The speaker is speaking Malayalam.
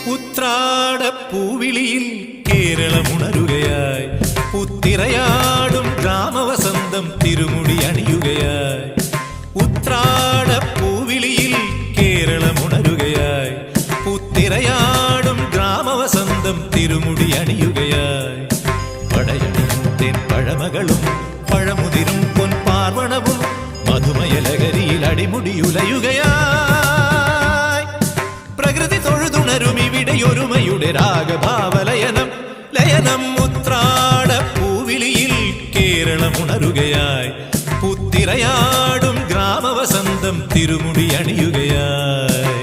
ഉത്രാടപ്പൂവിളിയിൽ കേരളമുണരുകയായി, പുത്തിരയാടും ഗ്രാമവസന്തം തിരുമുടി അണിയുകയായി. ഉത്രാടപ്പൂവിളിയിൽ കേരളമുണരുകയായി, പുത്തിരയാടും ഗ്രാമവസന്തം തിരുമുടി അണിയുകയായി. പടയണിയും തെൻ പഴമകളും പഴമുതിരും പൊൻപാർവണവും മധുമയലകരിയിൽ അടിമുടിയുലയുകയായി. പ്രകൃതി തൊഴുതുണരും ഇവിടെയൊരുമയുടെ രാഗഭാവലയനം ലയനം. ഉത്രാടപ്പൂവിളിയിൽ കേരളമുണരുകയായി, പുത്തിരയാടും ഗ്രാമവസന്തം തിരുമുടി അണിയുകയായി.